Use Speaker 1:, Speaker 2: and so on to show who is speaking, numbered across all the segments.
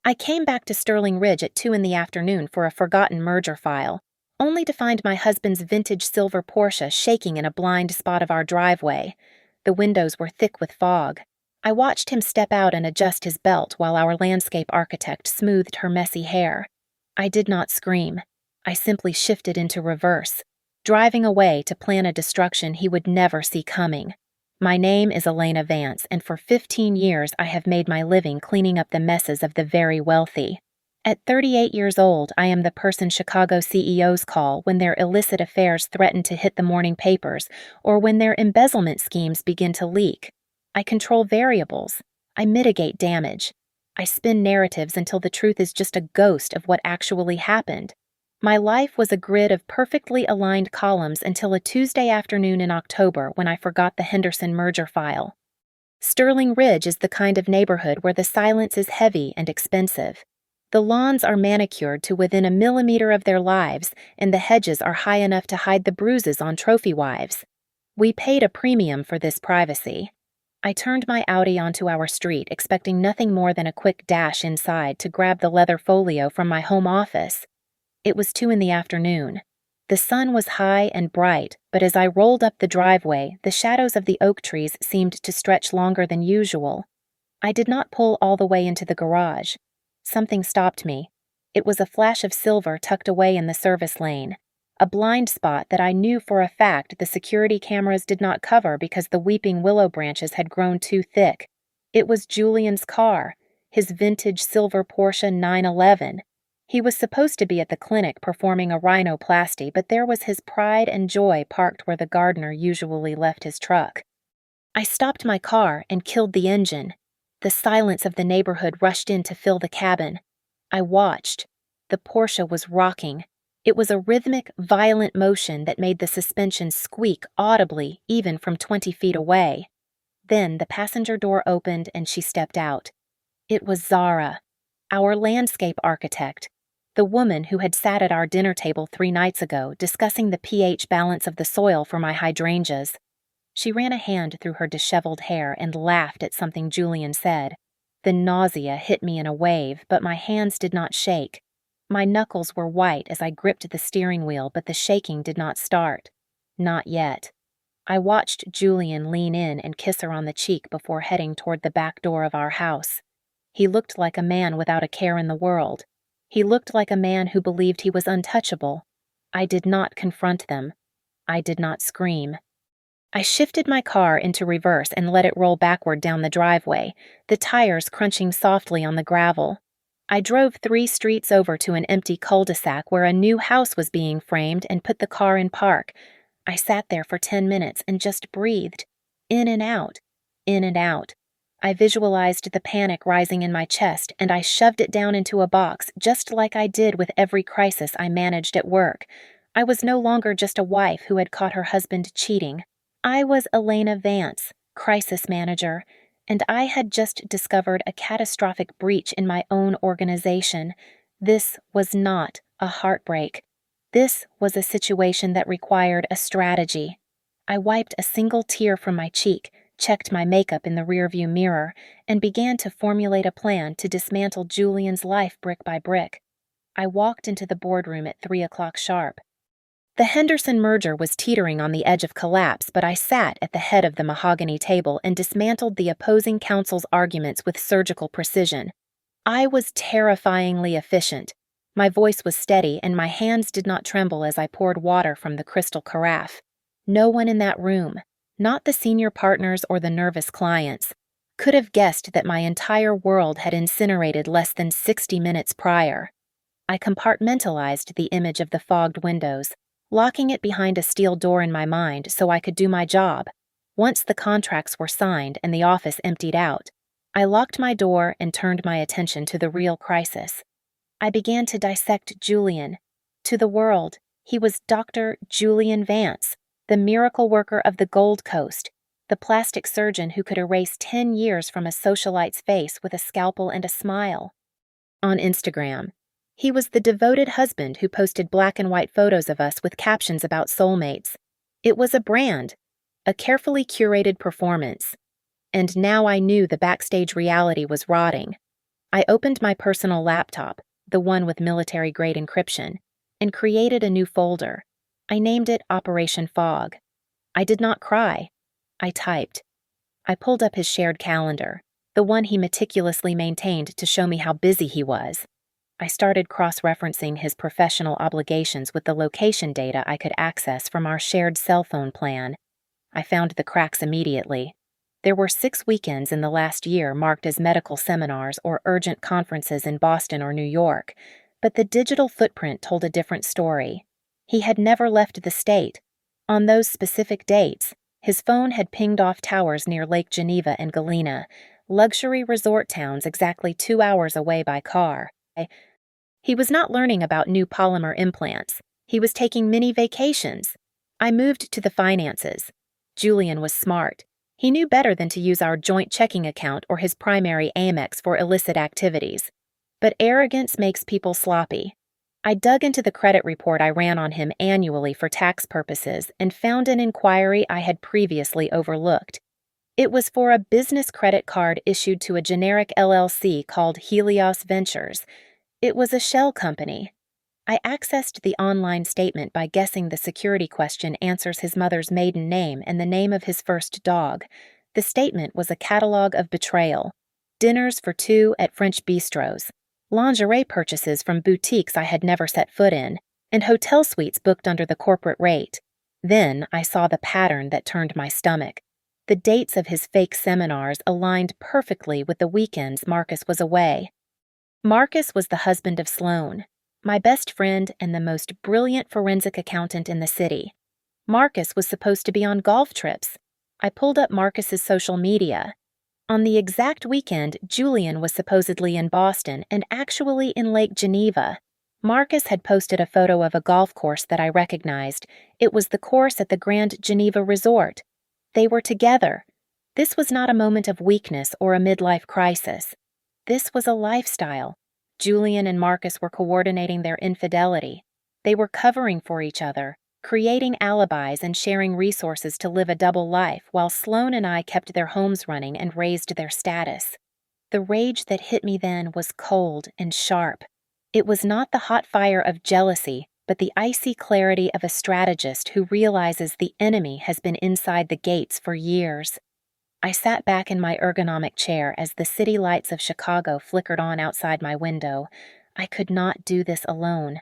Speaker 1: I came back to Sterling Ridge at 2 in the afternoon for a forgotten merger file, only to find my husband's vintage silver Porsche shaking in a blind spot of our driveway. The windows were thick with fog. I watched him step out and adjust his belt while our landscape architect smoothed her messy hair. I did not scream. I simply shifted into reverse, driving away to plan a destruction he would never see coming. My name is Elena Vance, and for 15 years I have made my living cleaning up the messes of the very wealthy. At 38 years old, I am the person Chicago CEOs call when their illicit affairs threaten to hit the morning papers or when their embezzlement schemes begin to leak. I control variables. I mitigate damage. I spin narratives until the truth is just a ghost of what actually happened. My life was a grid of perfectly aligned columns until a Tuesday afternoon in October when I forgot the Henderson merger file. Sterling Ridge is the kind of neighborhood where the silence is heavy and expensive. The lawns are manicured to within a millimeter of their lives, and the hedges are high enough to hide the bruises on trophy wives. We paid a premium for this privacy. I turned my Audi onto our street, expecting nothing more than a quick dash inside to grab the leather folio from my home office. It was 2 in the afternoon. The sun was high and bright, but as I rolled up the driveway, the shadows of the oak trees seemed to stretch longer than usual. I did not pull all the way into the garage. Something stopped me. It was a flash of silver tucked away in the service lane, a blind spot that I knew for a fact the security cameras did not cover because the weeping willow branches had grown too thick. It was Julian's car, his vintage silver Porsche 911. He was supposed to be at the clinic performing a rhinoplasty, but there was his pride and joy parked where the gardener usually left his truck. I stopped my car and killed the engine. The silence of the neighborhood rushed in to fill the cabin. I watched. The Porsche was rocking. It was a rhythmic, violent motion that made the suspension squeak audibly even from 20 feet away. Then the passenger door opened and she stepped out. It was Zara, our landscape architect, the woman who had sat at our dinner table 3 nights ago discussing the pH balance of the soil for my hydrangeas. She ran a hand through her disheveled hair and laughed at something Julian said. The nausea hit me in a wave, but my hands did not shake. My knuckles were white as I gripped the steering wheel, but the shaking did not start. Not yet. I watched Julian lean in and kiss her on the cheek before heading toward the back door of our house. He looked like a man without a care in the world. He looked like a man who believed he was untouchable. I did not confront them. I did not scream. I shifted my car into reverse and let it roll backward down the driveway, the tires crunching softly on the gravel. I drove 3 streets over to an empty cul-de-sac where a new house was being framed and put the car in park. I sat there for 10 minutes and just breathed. In and out. In and out. I visualized the panic rising in my chest, and I shoved it down into a box, just like I did with every crisis I managed at work. I was no longer just a wife who had caught her husband cheating. I was Elena Vance, crisis manager, and I had just discovered a catastrophic breach in my own organization. This was not a heartbreak. This was a situation that required a strategy. I wiped a single tear from my cheek, checked my makeup in the rearview mirror, and began to formulate a plan to dismantle Julian's life brick by brick. I walked into the boardroom at 3 o'clock sharp. The Henderson merger was teetering on the edge of collapse, but I sat at the head of the mahogany table and dismantled the opposing counsel's arguments with surgical precision. I was terrifyingly efficient. My voice was steady, and my hands did not tremble as I poured water from the crystal carafe. No one in that room, not the senior partners or the nervous clients, could have guessed that my entire world had incinerated less than 60 minutes prior. I compartmentalized the image of the fogged windows, locking it behind a steel door in my mind so I could do my job. Once the contracts were signed and the office emptied out, I locked my door and turned my attention to the real crisis. I began to dissect Julian. To the world, he was Dr. Julian Vance, the miracle worker of the Gold Coast, the plastic surgeon who could erase 10 years from a socialite's face with a scalpel and a smile. On Instagram, he was the devoted husband who posted black and white photos of us with captions about soulmates. It was a brand, a carefully curated performance. And now I knew the backstage reality was rotting. I opened my personal laptop, the one with military-grade encryption, and created a new folder. I named it Operation Fog. I did not cry. I typed. I pulled up his shared calendar, the one he meticulously maintained to show me how busy he was. I started cross-referencing his professional obligations with the location data I could access from our shared cell phone plan. I found the cracks immediately. There were 6 weekends in the last year marked as medical seminars or urgent conferences in Boston or New York, but the digital footprint told a different story. He had never left the state. On those specific dates, his phone had pinged off towers near Lake Geneva and Galena, luxury resort towns exactly 2 hours away by car. He was not learning about new polymer implants. He was taking mini vacations. I moved to the finances. Julian was smart. He knew better than to use our joint checking account or his primary Amex for illicit activities. But arrogance makes people sloppy. I dug into the credit report I ran on him annually for tax purposes and found an inquiry I had previously overlooked. It was for a business credit card issued to a generic LLC called Helios Ventures. It was a shell company. I accessed the online statement by guessing the security question answers his mother's maiden name and the name of his first dog. The statement was a catalog of betrayal, dinners for 2 at French bistros, lingerie purchases from boutiques I had never set foot in, and hotel suites booked under the corporate rate. Then I saw the pattern that turned my stomach. The dates of his fake seminars aligned perfectly with the weekends Marcus was away. Marcus was the husband of Sloane, my best friend and the most brilliant forensic accountant in the city. Marcus was supposed to be on golf trips. I pulled up Marcus's social media. On the exact weekend, Julian was supposedly in Boston and actually in Lake Geneva. Marcus had posted a photo of a golf course that I recognized. It was the course at the Grand Geneva Resort. They were together. This was not a moment of weakness or a midlife crisis. This was a lifestyle. Julian and Marcus were coordinating their infidelity. They were covering for each other, creating alibis and sharing resources to live a double life while Sloane and I kept their homes running and raised their status. The rage that hit me then was cold and sharp. It was not the hot fire of jealousy, but the icy clarity of a strategist who realizes the enemy has been inside the gates for years. I sat back in my ergonomic chair as the city lights of Chicago flickered on outside my window. I could not do this alone.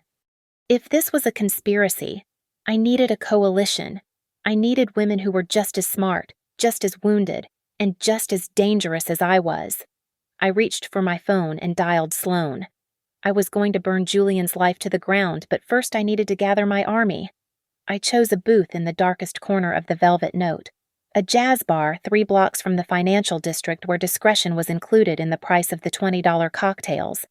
Speaker 1: If this was a conspiracy, I needed a coalition. I needed women who were just as smart, just as wounded, and just as dangerous as I was. I reached for my phone and dialed Sloane. I was going to burn Julian's life to the ground, but first I needed to gather my army. I chose a booth in the darkest corner of the Velvet Note, a jazz bar 3 blocks from the financial district where discretion was included in the price of the $20 cocktails.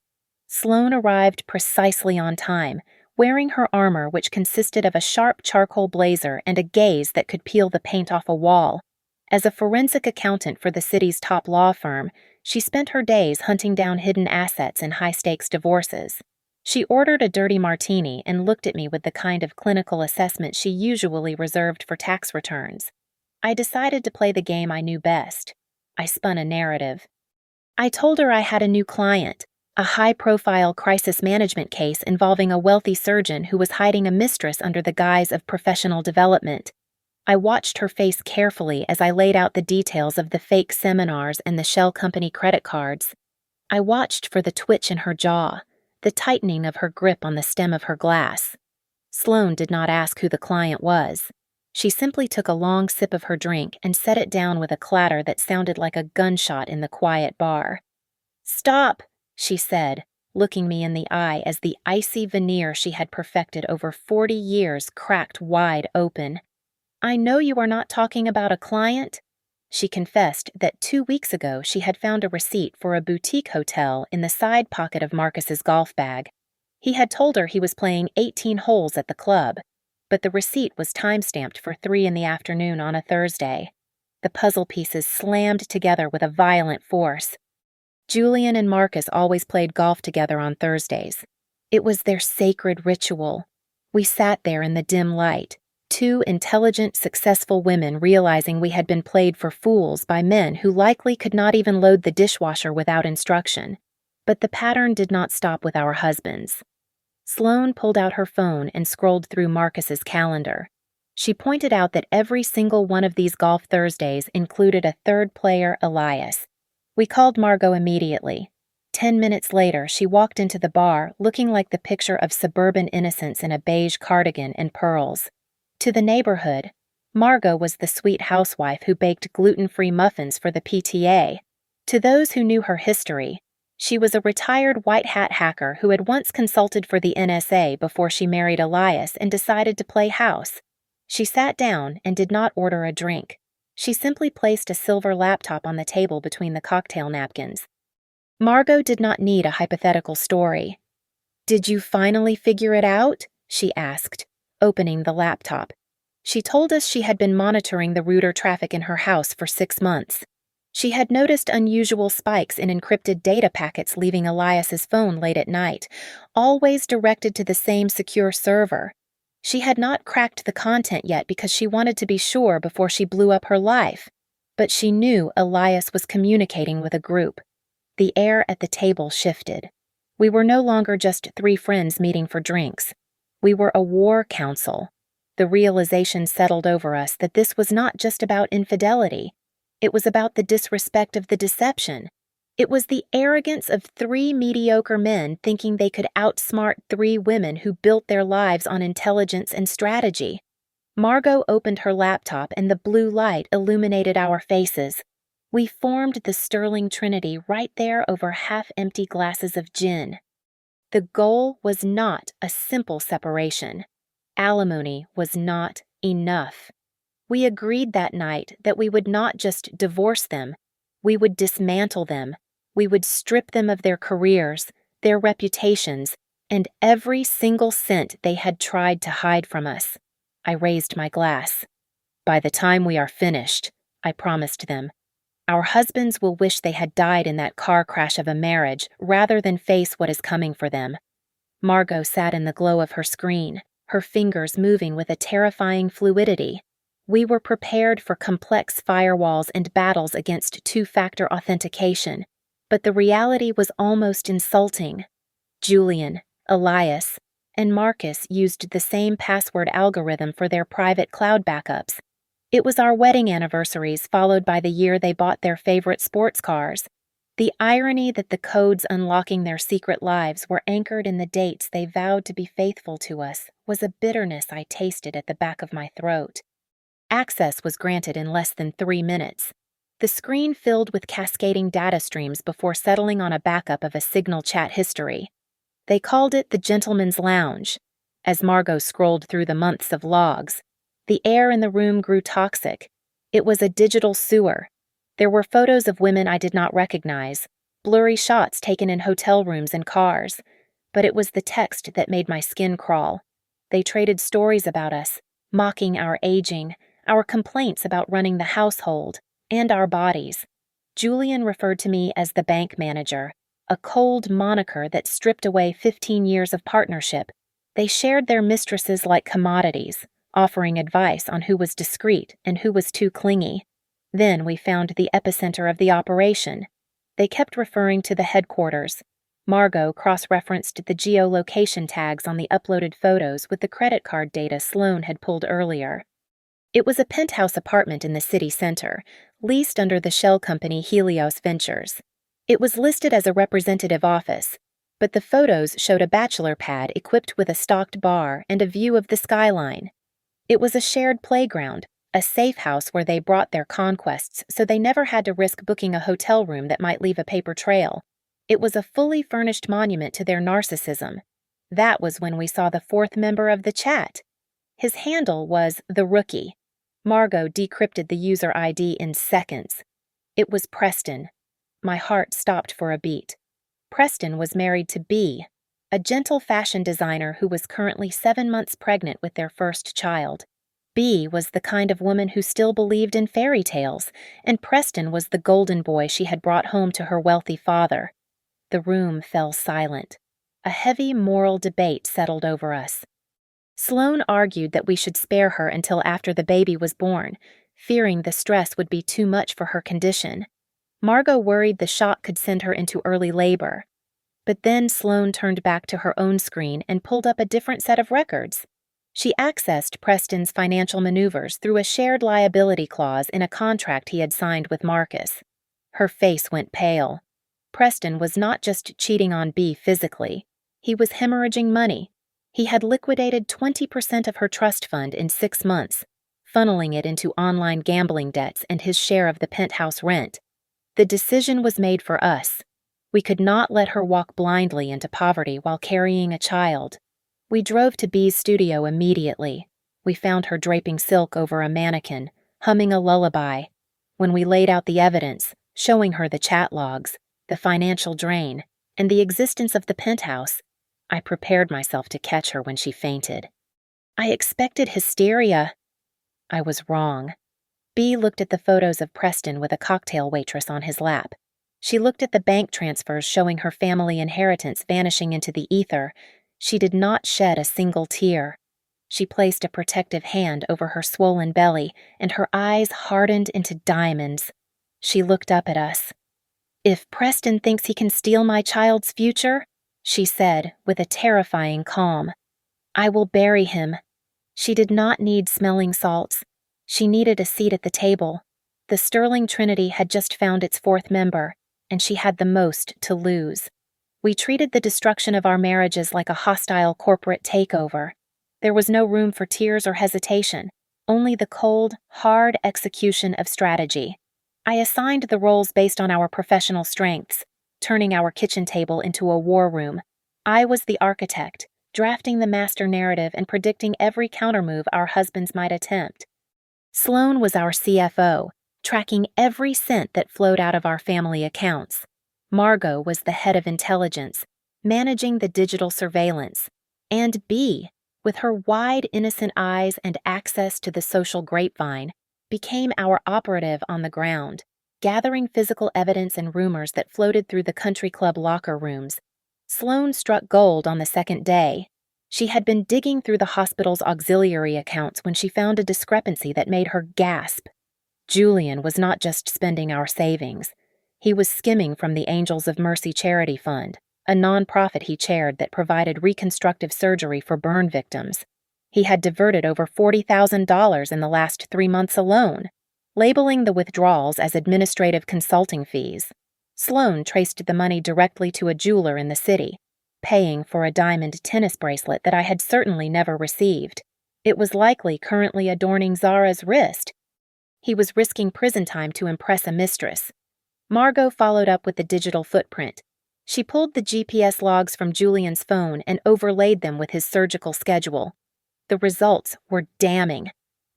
Speaker 1: Sloane arrived precisely on time, wearing her armor which consisted of a sharp charcoal blazer and a gaze that could peel the paint off a wall. As a forensic accountant for the city's top law firm, she spent her days hunting down hidden assets in high-stakes divorces. She ordered a dirty martini and looked at me with the kind of clinical assessment she usually reserved for tax returns. I decided to play the game I knew best. I spun a narrative. I told her I had a new client, a high-profile crisis management case involving a wealthy surgeon who was hiding a mistress under the guise of professional development. I watched her face carefully as I laid out the details of the fake seminars and the shell company credit cards. I watched for the twitch in her jaw, the tightening of her grip on the stem of her glass. Sloane did not ask who the client was. She simply took a long sip of her drink and set it down with a clatter that sounded like a gunshot in the quiet bar. "Stop," she said, looking me in the eye as the icy veneer she had perfected over 40 years cracked wide open. "I know you are not talking about a client." She confessed that 2 weeks ago she had found a receipt for a boutique hotel in the side pocket of Marcus's golf bag. He had told her he was playing 18 holes at the club, but the receipt was time-stamped for 3 in the afternoon on a Thursday. The puzzle pieces slammed together with a violent force. Julian and Marcus always played golf together on Thursdays. It was their sacred ritual. We sat there in the dim light, 2 intelligent, successful women realizing we had been played for fools by men who likely could not even load the dishwasher without instruction. But the pattern did not stop with our husbands. Sloane pulled out her phone and scrolled through Marcus's calendar. She pointed out that every single one of these golf Thursdays included a third player, Elias. We called Margot immediately. 10 minutes later, she walked into the bar looking like the picture of suburban innocence in a beige cardigan and pearls. To the neighborhood, Margot was the sweet housewife who baked gluten-free muffins for the PTA. To those who knew her history, she was a retired white hat hacker who had once consulted for the NSA before she married Elias and decided to play house. She sat down and did not order a drink. She simply placed a silver laptop on the table between the cocktail napkins. Margot did not need a hypothetical story. "Did you finally figure it out?" she asked, opening the laptop. She told us she had been monitoring the router traffic in her house for 6 months. She had noticed unusual spikes in encrypted data packets leaving Elias's phone late at night, always directed to the same secure server. She had not cracked the content yet because she wanted to be sure before she blew up her life. But she knew Elias was communicating with a group. The air at the table shifted. We were no longer just 3 friends meeting for drinks. We were a war council. The realization settled over us that this was not just about infidelity. It was about the disrespect of the deception. It was the arrogance of 3 mediocre men thinking they could outsmart 3 women who built their lives on intelligence and strategy. Margot opened her laptop and the blue light illuminated our faces. We formed the sterling trinity right there over half-empty glasses of gin. The goal was not a simple separation. Alimony was not enough. We agreed that night that we would not just divorce them, we would dismantle them, we would strip them of their careers, their reputations, and every single cent they had tried to hide from us. I raised my glass. "By the time we are finished," I promised them, "our husbands will wish they had died in that car crash of a marriage rather than face what is coming for them." Margot sat in the glow of her screen, her fingers moving with a terrifying fluidity. We were prepared for complex firewalls and battles against 2-factor authentication, but the reality was almost insulting. Julian, Elias, and Marcus used the same password algorithm for their private cloud backups. It was our wedding anniversaries followed by the year they bought their favorite sports cars. The irony that the codes unlocking their secret lives were anchored in the dates they vowed to be faithful to us was a bitterness I tasted at the back of my throat. Access was granted in less than 3 minutes. The screen filled with cascading data streams before settling on a backup of a Signal chat history. They called it the Gentleman's Lounge. As Margot scrolled through the months of logs, the air in the room grew toxic. It was a digital sewer. There were photos of women I did not recognize, blurry shots taken in hotel rooms and cars. But it was the text that made my skin crawl. They traded stories about us, mocking our aging, our complaints about running the household, and our bodies. Julian referred to me as the bank manager, a cold moniker that stripped away 15 years of partnership. They shared their mistresses like commodities, offering advice on who was discreet and who was too clingy. Then we found the epicenter of the operation. They kept referring to the headquarters. Margot cross-referenced the geolocation tags on the uploaded photos with the credit card data Sloane had pulled earlier. It was a penthouse apartment in the city center, leased under the shell company Helios Ventures. It was listed as a representative office, but the photos showed a bachelor pad equipped with a stocked bar and a view of the skyline. It was a shared playground, a safe house where they brought their conquests so they never had to risk booking a hotel room that might leave a paper trail. It was a fully furnished monument to their narcissism. That was when we saw the 4th member of the chat. His handle was The Rookie. Margot decrypted the user ID in seconds. It was Preston. My heart stopped for a beat. Preston was married to Bea, a gentle fashion designer who was currently 7 months pregnant with their first child. Bea was the kind of woman who still believed in fairy tales, and Preston was the golden boy she had brought home to her wealthy father. The room fell silent. A heavy moral debate settled over us. Sloane argued that we should spare her until after the baby was born, fearing the stress would be too much for her condition. Margot worried the shock could send her into early labor. But then Sloane turned back to her own screen and pulled up a different set of records. She accessed Preston's financial maneuvers through a shared liability clause in a contract he had signed with Marcus. Her face went pale. Preston was not just cheating on Bea physically. He was hemorrhaging money. He had liquidated 20% of her trust fund in 6 months, funneling it into online gambling debts and his share of the penthouse rent. The decision was made for us. We could not let her walk blindly into poverty while carrying a child. We drove to Bea's studio immediately. We found her draping silk over a mannequin, humming a lullaby. When we laid out the evidence, showing her the chat logs, the financial drain, and the existence of the penthouse, I prepared myself to catch her when she fainted. I expected hysteria. I was wrong. Bea looked at the photos of Preston with a cocktail waitress on his lap. She looked at the bank transfers showing her family inheritance vanishing into the ether. She did not shed a single tear. She placed a protective hand over her swollen belly, and her eyes hardened into diamonds. She looked up at us. "If Preston thinks he can steal my child's future," she said with a terrifying calm, "I will bury him." She did not need smelling salts. She needed a seat at the table. The Sterling Trinity had just found its 4th member, and she had the most to lose. We treated the destruction of our marriages like a hostile corporate takeover. There was no room for tears or hesitation, only the cold, hard execution of strategy. I assigned the roles based on our professional strengths, turning our kitchen table into a war room. I was the architect, drafting the master narrative and predicting every countermove our husbands might attempt. Sloane was our CFO, tracking every cent that flowed out of our family accounts. Margot was the head of intelligence, managing the digital surveillance. And Bea, with her wide, innocent eyes and access to the social grapevine, became our operative on the ground, gathering physical evidence and rumors that floated through the country club locker rooms. Sloane struck gold on the 2nd day. She had been digging through the hospital's auxiliary accounts when she found a discrepancy that made her gasp. Julian was not just spending our savings. He was skimming from the Angels of Mercy Charity Fund, a nonprofit he chaired that provided reconstructive surgery for burn victims. He had diverted over $40,000 in the last 3 months alone, labeling the withdrawals as administrative consulting fees. Sloane traced the money directly to a jeweler in the city, paying for a diamond tennis bracelet that I had certainly never received. It was likely currently adorning Zara's wrist. He was risking prison time to impress a mistress. Margot followed up with the digital footprint. She pulled the GPS logs from Julian's phone and overlaid them with his surgical schedule. The results were damning.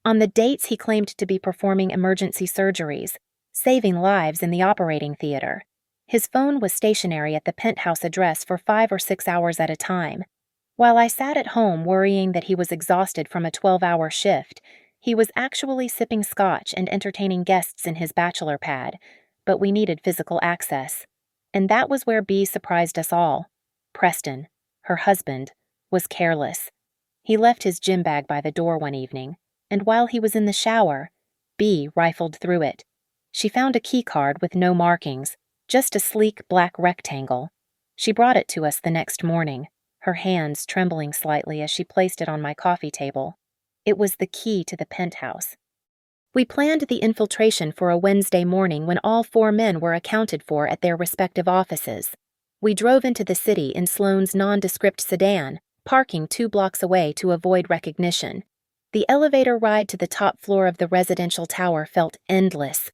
Speaker 1: On the dates he claimed to be performing emergency surgeries, saving lives in the operating theater. His phone was stationary at the penthouse address for 5 or 6 hours at a time. While I sat at home worrying that he was exhausted from a 12-hour shift, he was actually sipping scotch and entertaining guests in his bachelor pad, but we needed physical access. And that was where Bea surprised us all. Preston, her husband, was careless. He left his gym bag by the door one evening, and while he was in the shower, Bea rifled through it. She found a key card with no markings, just a sleek black rectangle. She brought it to us the next morning, her hands trembling slightly as she placed it on my coffee table. It was the key to the penthouse. We planned the infiltration for a Wednesday morning when all 4 men were accounted for at their respective offices. We drove into the city in Sloane's nondescript sedan, parking 2 blocks away to avoid recognition. The elevator ride to the top floor of the residential tower felt endless.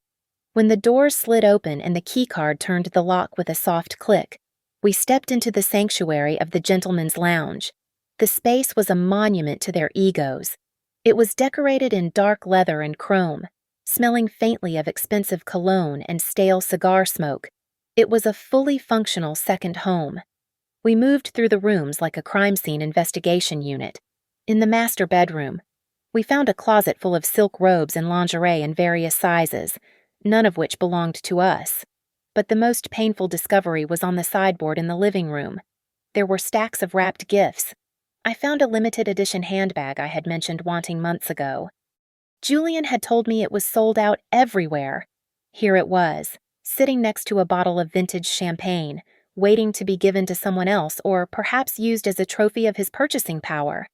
Speaker 1: When the doors slid open and the keycard turned the lock with a soft click, we stepped into the sanctuary of the gentleman's lounge. The space was a monument to their egos. It was decorated in dark leather and chrome, smelling faintly of expensive cologne and stale cigar smoke. It was a fully functional second home. We moved through the rooms like a crime scene investigation unit. In the master bedroom, we found a closet full of silk robes and lingerie in various sizes, none of which belonged to us. But the most painful discovery was on the sideboard in the living room. There were stacks of wrapped gifts. I found a limited edition handbag I had mentioned wanting months ago. Julian had told me it was sold out everywhere. Here it was, sitting next to a bottle of vintage champagne, waiting to be given to someone else or perhaps used as a trophy of his purchasing power.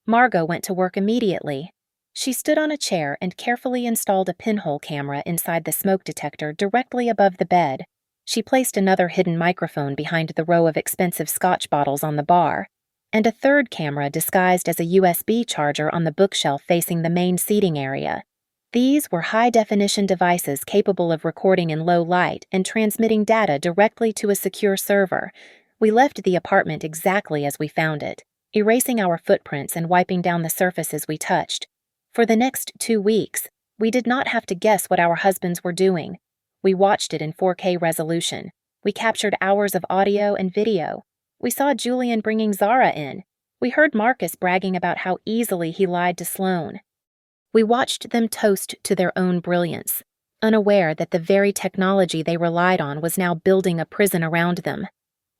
Speaker 1: Margot went to work immediately. She stood on a chair and carefully installed a pinhole camera inside the smoke detector directly above the bed. She placed another hidden microphone behind the row of expensive Scotch bottles on the bar, and a third camera disguised as a USB charger on the bookshelf facing the main seating area. These were high-definition devices capable of recording in low light and transmitting data directly to a secure server. We left the apartment exactly as we found it, erasing our footprints and wiping down the surfaces we touched. For the next 2 weeks, we did not have to guess what our husbands were doing. We watched it in 4K resolution. We captured hours of audio and video. We saw Julian bringing Zara in. We heard Marcus bragging about how easily he lied to Sloane. We watched them toast to their own brilliance, unaware that the very technology they relied on was now building a prison around them.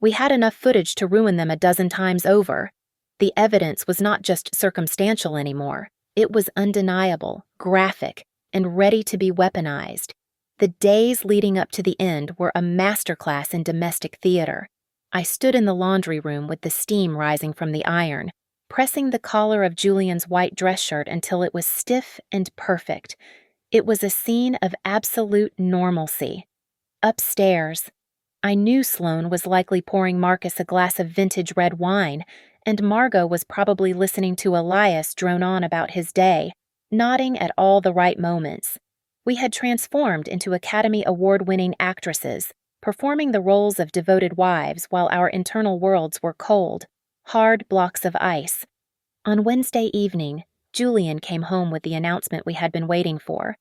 Speaker 1: We had enough footage to ruin them a dozen times over. The evidence was not just circumstantial anymore. It was undeniable, graphic, and ready to be weaponized. The days leading up to the end were a masterclass in domestic theater. I stood in the laundry room with the steam rising from the iron, pressing the collar of Julian's white dress shirt until it was stiff and perfect. It was a scene of absolute normalcy. Upstairs, I knew Sloane was likely pouring Marcus a glass of vintage red wine, and Margot was probably listening to Elias drone on about his day, nodding at all the right moments. We had transformed into Academy Award-winning actresses, performing the roles of devoted wives while our internal worlds were cold, hard blocks of ice. On Wednesday evening, Julian came home with the announcement we had been waiting for.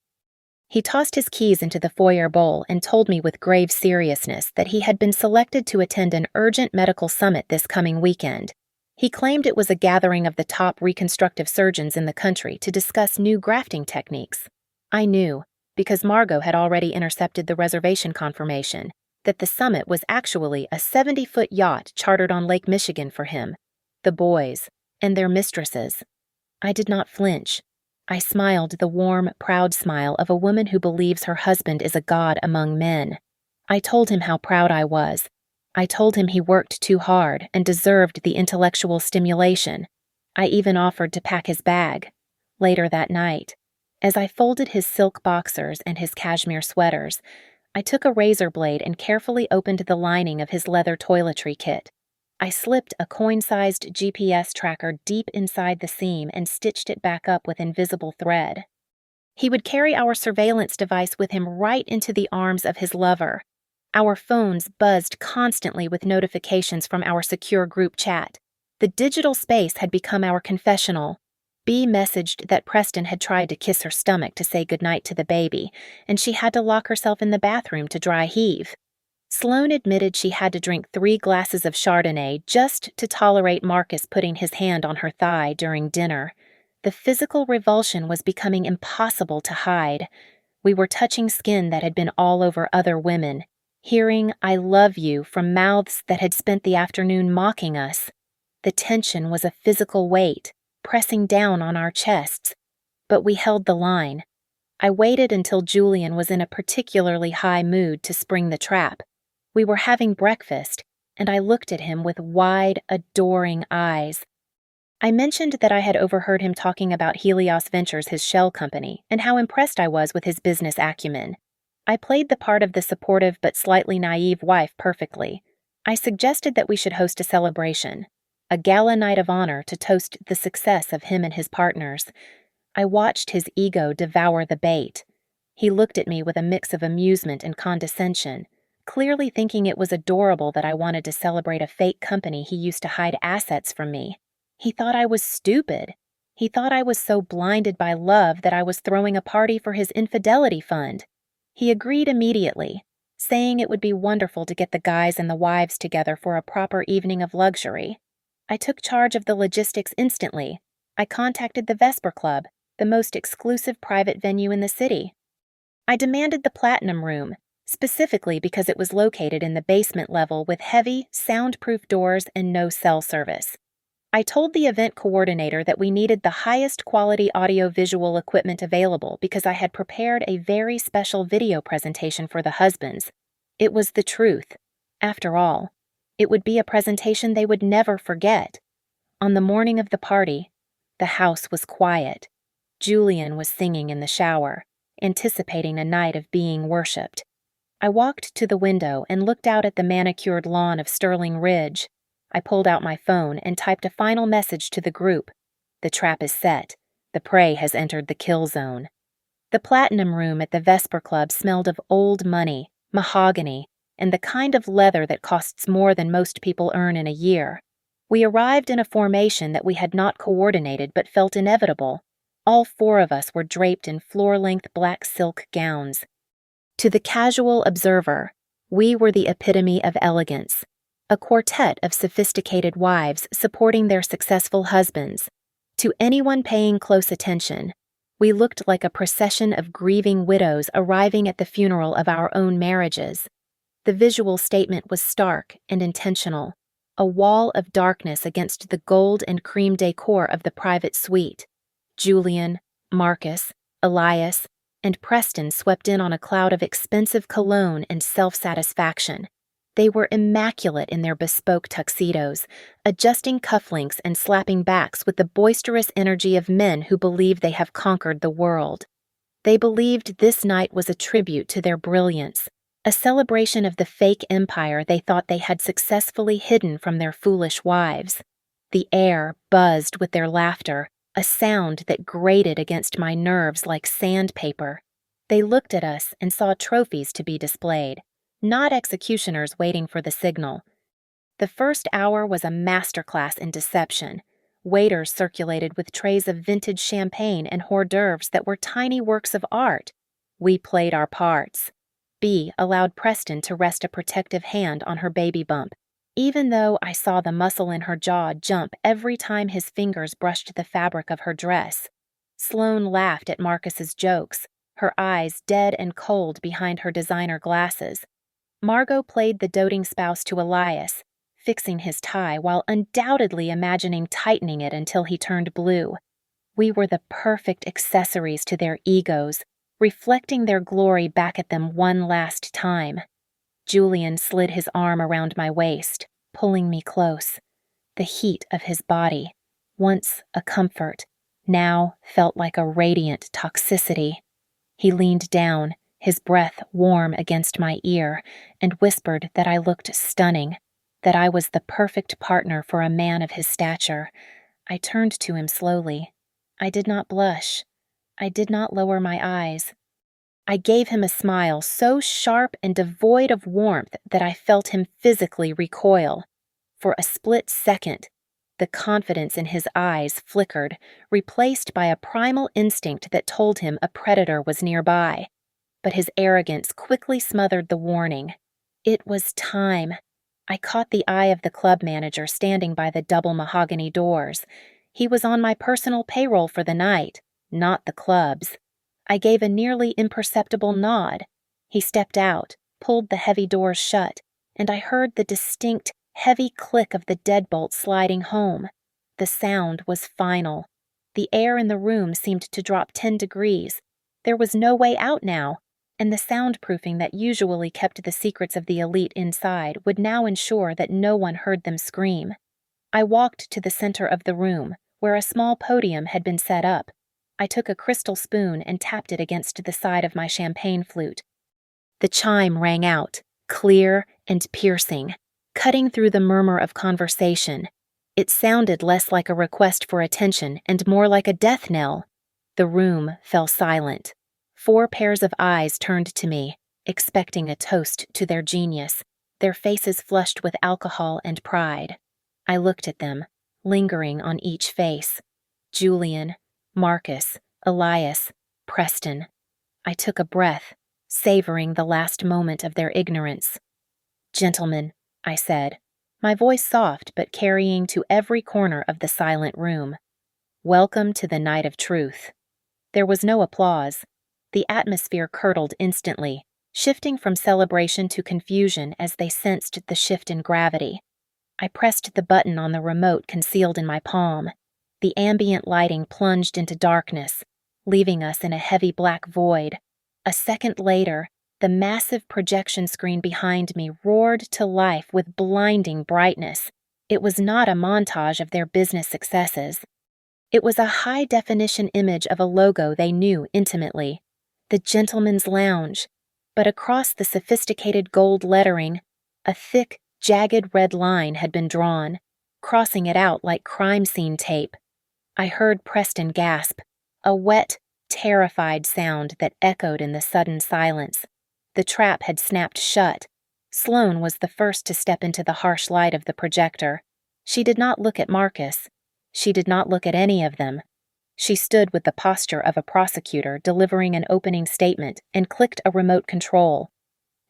Speaker 1: He tossed his keys into the foyer bowl and told me with grave seriousness that he had been selected to attend an urgent medical summit this coming weekend. He claimed it was a gathering of the top reconstructive surgeons in the country to discuss new grafting techniques. I knew, because Margot had already intercepted the reservation confirmation, that the summit was actually a 70-foot yacht chartered on Lake Michigan for him, the boys, and their mistresses. I did not flinch. I smiled the warm, proud smile of a woman who believes her husband is a god among men. I told him how proud I was. I told him he worked too hard and deserved the intellectual stimulation. I even offered to pack his bag. Later that night, as I folded his silk boxers and his cashmere sweaters, I took a razor blade and carefully opened the lining of his leather toiletry kit. I slipped a coin-sized GPS tracker deep inside the seam and stitched it back up with invisible thread. He would carry our surveillance device with him right into the arms of his lover. Our phones buzzed constantly with notifications from our secure group chat. The digital space had become our confessional. B messaged that Preston had tried to kiss her stomach to say goodnight to the baby, and she had to lock herself in the bathroom to dry heave. Sloane admitted she had to drink 3 glasses of Chardonnay just to tolerate Marcus putting his hand on her thigh during dinner. The physical revulsion was becoming impossible to hide. We were touching skin that had been all over other women, hearing "I love you" from mouths that had spent the afternoon mocking us. The tension was a physical weight, pressing down on our chests. But we held the line. I waited until Julian was in a particularly high mood to spring the trap. We were having breakfast, and I looked at him with wide, adoring eyes. I mentioned that I had overheard him talking about Helios Ventures, his shell company, and how impressed I was with his business acumen. I played the part of the supportive but slightly naive wife perfectly. I suggested that we should host a celebration, a gala night of honor to toast the success of him and his partners. I watched his ego devour the bait. He looked at me with a mix of amusement and condescension, clearly thinking it was adorable that I wanted to celebrate a fake company he used to hide assets from me. He thought I was stupid. He thought I was so blinded by love that I was throwing a party for his infidelity fund. He agreed immediately, saying it would be wonderful to get the guys and the wives together for a proper evening of luxury. I took charge of the logistics instantly. I contacted the Vesper Club, the most exclusive private venue in the city. I demanded the Platinum Room, specifically because it was located in the basement level with heavy, soundproof doors and no cell service. I told the event coordinator that we needed the highest quality audio-visual equipment available because I had prepared a very special video presentation for the husbands. It was the truth. After all, It would be a presentation they would never forget. On the morning of the party, the house was quiet. Julian was singing in the shower, anticipating a night of being worshipped. I walked to the window and looked out at the manicured lawn of Sterling Ridge. I pulled out my phone and typed a final message to the group. The trap is set. The prey has entered the kill zone. The Platinum Room at the Vesper Club smelled of old money, mahogany, and the kind of leather that costs more than most people earn in a year. We arrived in a formation that we had not coordinated but felt inevitable. All four of us were draped in floor-length black silk gowns. To the casual observer, we were the epitome of elegance, a quartet of sophisticated wives supporting their successful husbands. To anyone paying close attention, we looked like a procession of grieving widows arriving at the funeral of our own marriages. The visual statement was stark and intentional, a wall of darkness against the gold and cream decor of the private suite. Julian, Marcus, Elias, and Preston swept in on a cloud of expensive cologne and self-satisfaction. They were immaculate in their bespoke tuxedos, adjusting cufflinks and slapping backs with the boisterous energy of men who believe they have conquered the world. They believed this night was a tribute to their brilliance, a celebration of the fake empire they thought they had successfully hidden from their foolish wives. The air buzzed with their laughter, a sound that grated against my nerves like sandpaper. They looked at us and saw trophies to be displayed, not executioners waiting for the signal. The first hour was a masterclass in deception. Waiters circulated with trays of vintage champagne and hors d'oeuvres that were tiny works of art. We played our parts. B allowed Preston to rest a protective hand on her baby bump, even though I saw the muscle in her jaw jump every time his fingers brushed the fabric of her dress. Sloane laughed at Marcus's jokes, her eyes dead and cold behind her designer glasses. Margot played the doting spouse to Elias, fixing his tie while undoubtedly imagining tightening it until he turned blue. We were the perfect accessories to their egos, reflecting their glory back at them one last time. Julian slid his arm around my waist, pulling me close. The heat of his body, once a comfort, now felt like a radiant toxicity. He leaned down, his breath warm against my ear, and whispered that I looked stunning, that I was the perfect partner for a man of his stature. I turned to him slowly. I did not blush. I did not lower my eyes. I gave him a smile so sharp and devoid of warmth that I felt him physically recoil. For a split second, the confidence in his eyes flickered, replaced by a primal instinct that told him a predator was nearby. But his arrogance quickly smothered the warning. It was time. I caught the eye of the club manager standing by the double mahogany doors. He was on my personal payroll for the night, not the club's. I gave a nearly imperceptible nod. He stepped out, pulled the heavy doors shut, and I heard the distinct, heavy click of the deadbolt sliding home. The sound was final. The air in the room seemed to drop 10 degrees. There was no way out now, and the soundproofing that usually kept the secrets of the elite inside would now ensure that no one heard them scream. I walked to the center of the room, where a small podium had been set up. I took a crystal spoon and tapped it against the side of my champagne flute. The chime rang out, clear and piercing, cutting through the murmur of conversation. It sounded less like a request for attention and more like a death knell. The room fell silent. 4 pairs of eyes turned to me, expecting a toast to their genius, their faces flushed with alcohol and pride. I looked at them, lingering on each face. Julian, Marcus, Elias, Preston. I took a breath, savoring the last moment of their ignorance. "Gentlemen," I said, my voice soft but carrying to every corner of the silent room. "Welcome to the night of truth." There was no applause. The atmosphere curdled instantly, shifting from celebration to confusion as they sensed the shift in gravity. I pressed the button on the remote concealed in my palm. The ambient lighting plunged into darkness, leaving us in a heavy black void. A second later, The massive projection screen behind me roared to life with blinding brightness. It was not a montage of their business successes. It was a high-definition image of a logo they knew intimately, the Gentleman's Lounge, but across the sophisticated gold lettering, a thick, jagged red line had been drawn, crossing it out like crime scene tape. I heard Preston gasp, a wet, terrified sound that echoed in the sudden silence. The trap had snapped shut. Sloane was the first to step into the harsh light of the projector. She did not look at Marcus. She did not look at any of them. She stood with the posture of a prosecutor delivering an opening statement and clicked a remote control.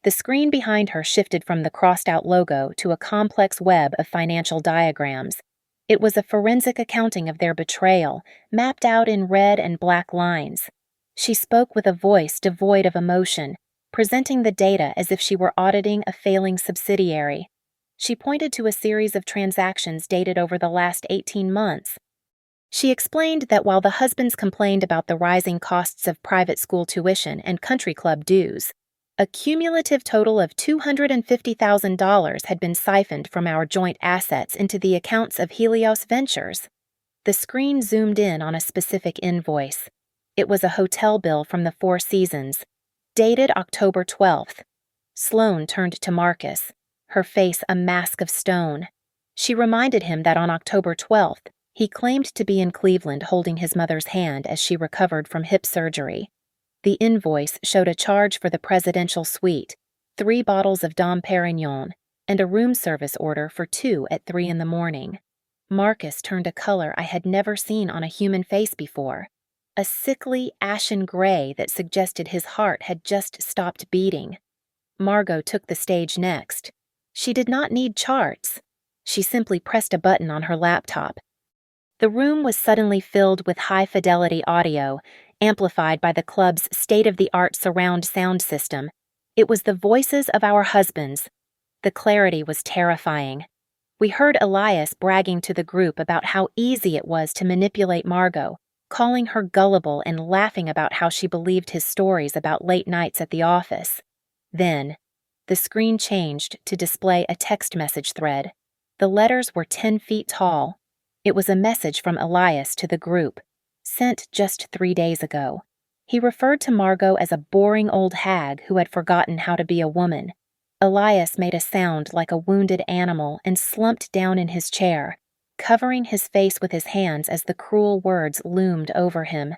Speaker 1: The screen behind her shifted from the crossed-out logo to a complex web of financial diagrams. It was a forensic accounting of their betrayal, mapped out in red and black lines. She spoke with a voice devoid of emotion, presenting the data as if she were auditing a failing subsidiary. She pointed to a series of transactions dated over the last 18 months. She explained that while the husbands complained about the rising costs of private school tuition and country club dues, a cumulative total of $250,000 had been siphoned from our joint assets into the accounts of Helios Ventures. The screen zoomed in on a specific invoice. It was a hotel bill from the Four Seasons, dated October 12th. Sloane turned to Marcus, her face a mask of stone. She reminded him that on October 12th, he claimed to be in Cleveland holding his mother's hand as she recovered from hip surgery. The invoice showed a charge for the presidential suite, 3 bottles of Dom Perignon, and a room service order for 2 at 3 in the morning. Marcus turned a color I had never seen on a human face before, a sickly, ashen gray that suggested his heart had just stopped beating. Margot took the stage next. She did not need charts. She simply pressed a button on her laptop. The room was suddenly filled with high-fidelity audio, amplified by the club's state-of-the-art surround sound system. It was the voices of our husbands. The clarity was terrifying. We heard Elias bragging to the group about how easy it was to manipulate Margot, calling her gullible and laughing about how she believed his stories about late nights at the office. Then, the screen changed to display a text message thread. The letters were 10 feet tall. It was a message from Elias to the group, sent just 3 days ago. He referred to Margot as a boring old hag who had forgotten how to be a woman. Elias made a sound like a wounded animal and slumped down in his chair, covering his face with his hands as the cruel words loomed over him.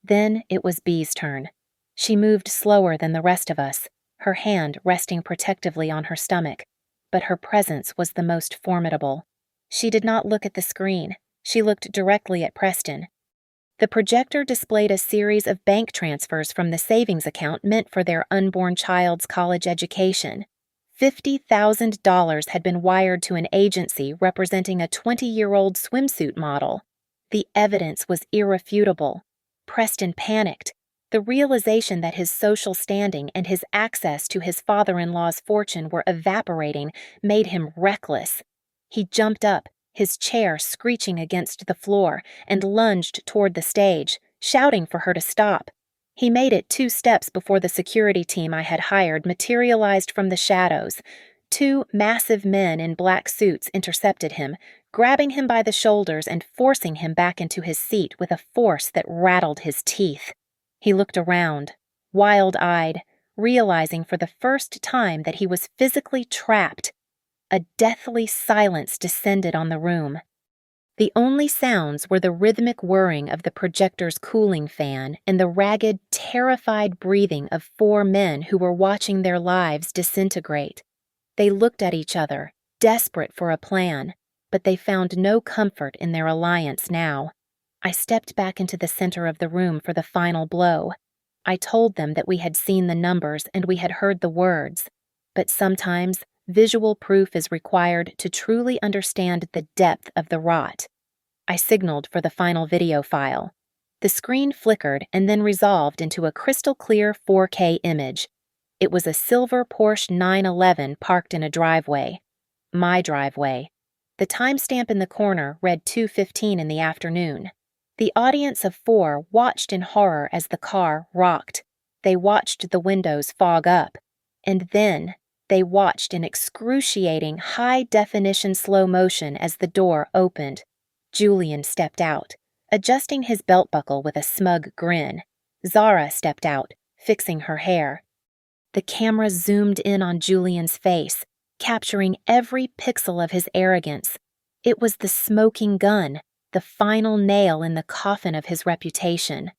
Speaker 1: Then it was Bee's turn. She moved slower than the rest of us, her hand resting protectively on her stomach, but her presence was the most formidable. She did not look at the screen. She looked directly at Preston. The projector displayed a series of bank transfers from the savings account meant for their unborn child's college education. $50,000 had been wired to an agency representing a 20-year-old swimsuit model. The evidence was irrefutable. Preston panicked. The realization that his social standing and his access to his father-in-law's fortune were evaporating made him reckless. He jumped up, his chair screeching against the floor, and lunged toward the stage, shouting for her to stop. He made it 2 steps before the security team I had hired materialized from the shadows. 2 massive men in black suits intercepted him, grabbing him by the shoulders and forcing him back into his seat with a force that rattled his teeth. He looked around, wild-eyed, realizing for the first time that he was physically trapped. A deathly silence descended on the room. The only sounds were the rhythmic whirring of the projector's cooling fan and the ragged, terrified breathing of 4 men who were watching their lives disintegrate. They looked at each other, desperate for a plan, but they found no comfort in their alliance now. I stepped back into the center of the room for the final blow. I told them that we had seen the numbers and we had heard the words, but sometimes visual proof is required to truly understand the depth of the rot. I signaled for the final video file. The screen flickered and then resolved into a crystal-clear 4K image. It was a silver Porsche 911 parked in a driveway. My driveway. The timestamp in the corner read 2:15 in the afternoon. The audience of 4 watched in horror as the car rocked. They watched the windows fog up, and then they watched in excruciating, high-definition slow motion as the door opened. Julian stepped out, adjusting his belt buckle with a smug grin. Zara stepped out, fixing her hair. The camera zoomed in on Julian's face, capturing every pixel of his arrogance. It was the smoking gun, the final nail in the coffin of his reputation.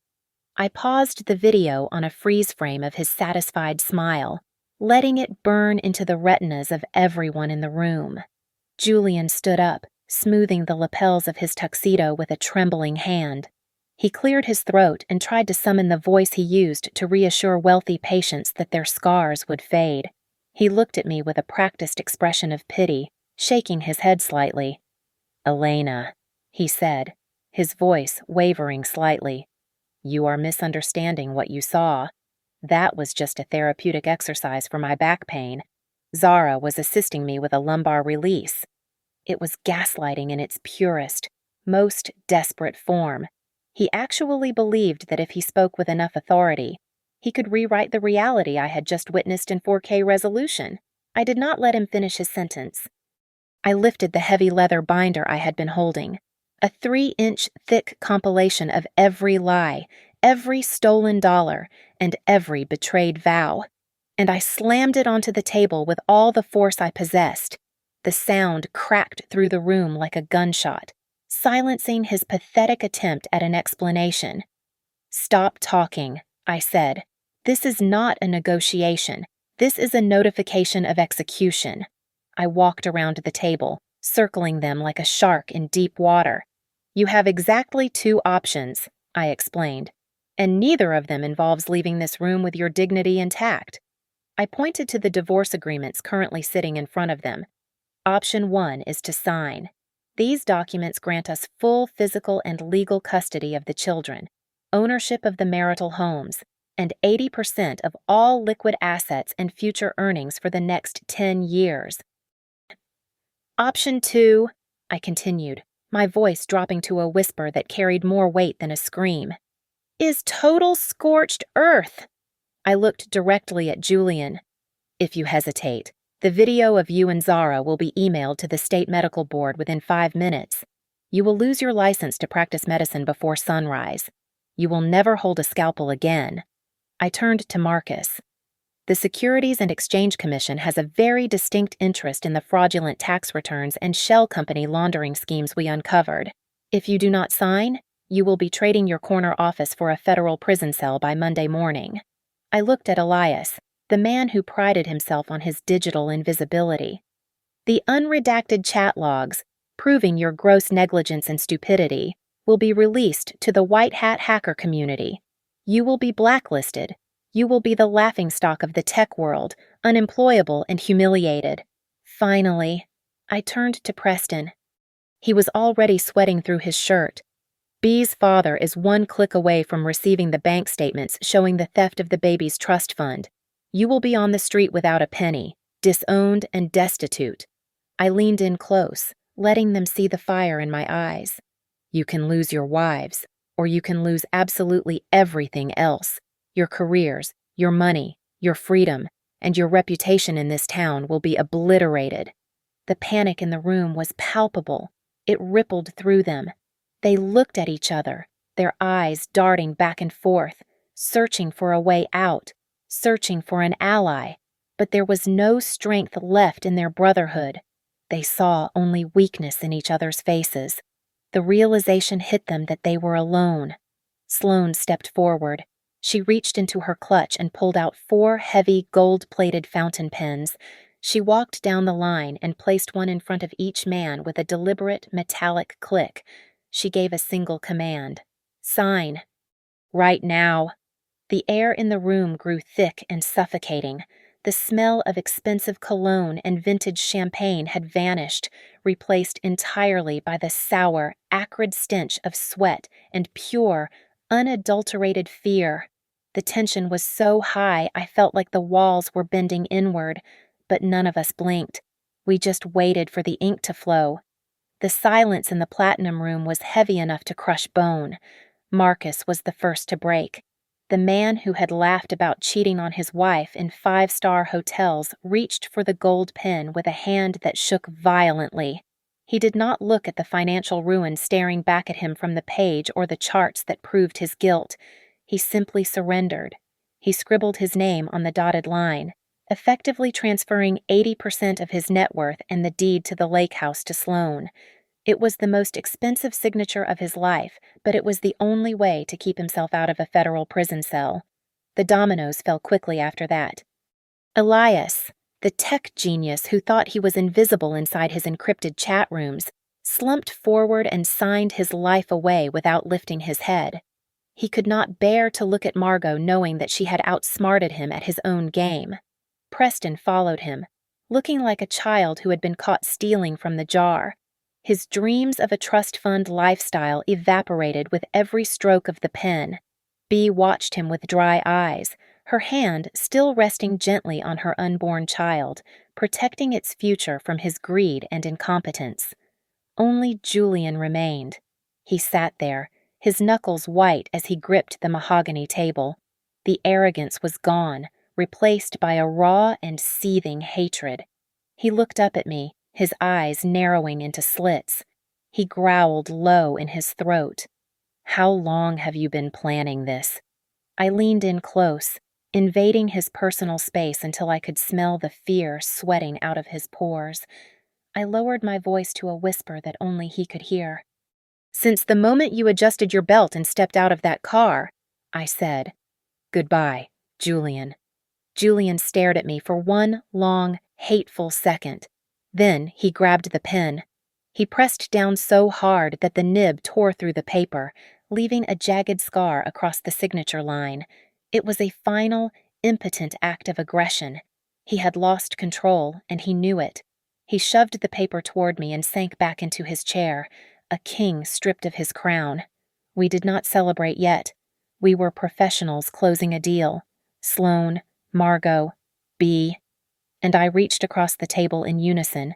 Speaker 1: I paused the video on a freeze frame of his satisfied smile, letting it burn into the retinas of everyone in the room. Julian stood up, smoothing the lapels of his tuxedo with a trembling hand. He cleared his throat and tried to summon the voice he used to reassure wealthy patients that their scars would fade. He looked at me with a practiced expression of pity, shaking his head slightly. "Elena," he said, his voice wavering slightly, "you are misunderstanding what you saw. That was just a therapeutic exercise for my back pain. Zara was assisting me with a lumbar release." It was gaslighting in its purest, most desperate form. He actually believed that if he spoke with enough authority, he could rewrite the reality I had just witnessed in 4K resolution. I did not let him finish his sentence. I lifted the heavy leather binder I had been holding, a 3-inch thick compilation of every lie, every stolen dollar, and every betrayed vow, and I slammed it onto the table with all the force I possessed. The sound cracked through the room like a gunshot, silencing his pathetic attempt at an explanation. "Stop talking," I said. "This is not a negotiation. This is a notification of execution." I walked around the table, circling them like a shark in deep water. "You have exactly 2 options," I explained, "and neither of them involves leaving this room with your dignity intact." I pointed to the divorce agreements currently sitting in front of them. Option 1 is to sign. These documents grant us full physical and legal custody of the children, ownership of the marital homes, and 80% of all liquid assets and future earnings for the next 10 years. Option 2, I continued, my voice dropping to a whisper that carried more weight than a scream, is total scorched earth. I looked directly at Julian. "If you hesitate, the video of you and Zara will be emailed to the state medical board within 5 minutes. You will lose your license to practice medicine before sunrise. You will never hold a scalpel again." I turned to Marcus. "The Securities and Exchange Commission has a very distinct interest in the fraudulent tax returns and shell company laundering schemes we uncovered. If you do not sign, you will be trading your corner office for a federal prison cell by Monday morning." I looked at Elias, the man who prided himself on his digital invisibility. "The unredacted chat logs, proving your gross negligence and stupidity, will be released to the white hat hacker community. You will be blacklisted. You will be the laughingstock of the tech world, unemployable and humiliated." Finally, I turned to Preston. He was already sweating through his shirt. "Bee's father is 1 click away from receiving the bank statements showing the theft of the baby's trust fund. You will be on the street without a penny, disowned and destitute." I leaned in close, letting them see the fire in my eyes. "You can lose your wives, or you can lose absolutely everything else. Your careers, your money, your freedom, and your reputation in this town will be obliterated." The panic in the room was palpable. It rippled through them. They looked at each other, their eyes darting back and forth, searching for a way out, searching for an ally, but there was no strength left in their brotherhood. They saw only weakness in each other's faces. The realization hit them that they were alone. Sloane stepped forward. She reached into her clutch and pulled out 4 heavy gold-plated fountain pens. She walked down the line and placed one in front of each man with a deliberate metallic click. She gave a single command. "Sign." "Right now." The air in the room grew thick and suffocating. The smell of expensive cologne and vintage champagne had vanished, replaced entirely by the sour, acrid stench of sweat and pure, unadulterated fear. The tension was so high I felt like the walls were bending inward, but none of us blinked. We just waited for the ink to flow. The silence in the platinum room was heavy enough to crush bone. Marcus was the first to break. The man who had laughed about cheating on his wife in five-star hotels reached for the gold pen with a hand that shook violently. He did not look at the financial ruin staring back at him from the page or the charts that proved his guilt. He simply surrendered. He scribbled his name on the dotted line, effectively transferring 80% of his net worth and the deed to the lake house to Sloan. It was the most expensive signature of his life, but it was the only way to keep himself out of a federal prison cell. The dominoes fell quickly after that. Elias, the tech genius who thought he was invisible inside his encrypted chat rooms, slumped forward and signed his life away without lifting his head. He could not bear to look at Margot knowing that she had outsmarted him at his own game. Preston followed him, looking like a child who had been caught stealing from the jar. His dreams of a trust fund lifestyle evaporated with every stroke of the pen. Bea watched him with dry eyes, her hand still resting gently on her unborn child, protecting its future from his greed and incompetence. Only Julian remained. He sat there, his knuckles white as he gripped the mahogany table. The arrogance was gone, replaced by a raw and seething hatred. He looked up at me, his eyes narrowing into slits. He growled low in his throat. "How long have you been planning this?" I leaned in close, invading his personal space until I could smell the fear sweating out of his pores. I lowered my voice to a whisper that only he could hear. "Since the moment you adjusted your belt and stepped out of that car," I said. "Goodbye, Julian." Julian stared at me for one long, hateful second. Then he grabbed the pen. He pressed down so hard that the nib tore through the paper, leaving a jagged scar across the signature line. It was a final, impotent act of aggression. He had lost control, and he knew it. He shoved the paper toward me and sank back into his chair, a king stripped of his crown. We did not celebrate yet. We were professionals closing a deal. Sloan, Margot, Bea, and I reached across the table in unison.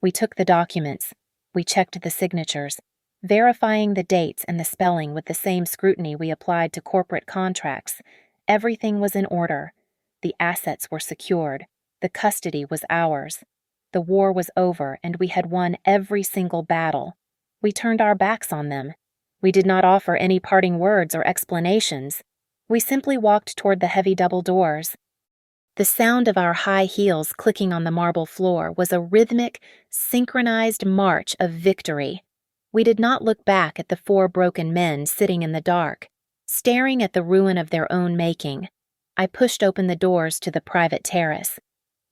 Speaker 1: We took the documents. We checked the signatures, verifying the dates and the spelling with the same scrutiny we applied to corporate contracts. Everything was in order. The assets were secured. The custody was ours. The war was over, and we had won every single battle. We turned our backs on them. We did not offer any parting words or explanations. We simply walked toward the heavy double doors. The sound of our high heels clicking on the marble floor was a rhythmic, synchronized march of victory. We did not look back at the four broken men sitting in the dark, staring at the ruin of their own making. I pushed open the doors to the private terrace.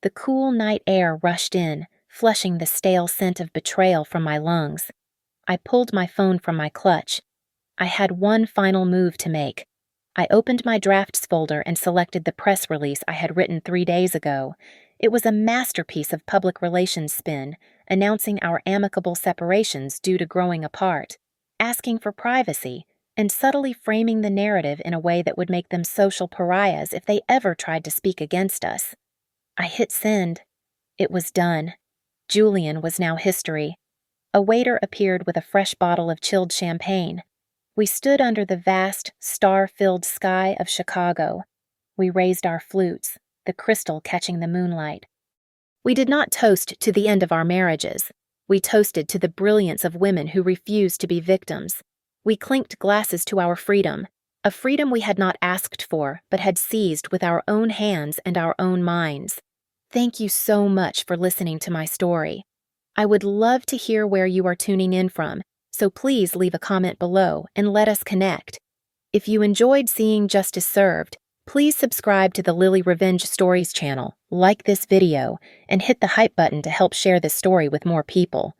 Speaker 1: The cool night air rushed in, flushing the stale scent of betrayal from my lungs. I pulled my phone from my clutch. I had one final move to make. I opened my drafts folder and selected the press release I had written 3 days ago. It was a masterpiece of public relations spin, announcing our amicable separations due to growing apart, asking for privacy, and subtly framing the narrative in a way that would make them social pariahs if they ever tried to speak against us. I hit send. It was done. Julian was now history. A waiter appeared with a fresh bottle of chilled champagne. We stood under the vast, star-filled sky of Chicago. We raised our flutes, the crystal catching the moonlight. We did not toast to the end of our marriages. We toasted to the brilliance of women who refused to be victims. We clinked glasses to our freedom, a freedom we had not asked for, but had seized with our own hands and our own minds. Thank you so much for listening to my story. I would love to hear where you are tuning in from, so please leave a comment below and let us connect. If you enjoyed seeing justice served, please subscribe to the Lily Revenge Stories channel, like this video, and hit the hype button to help share this story with more people.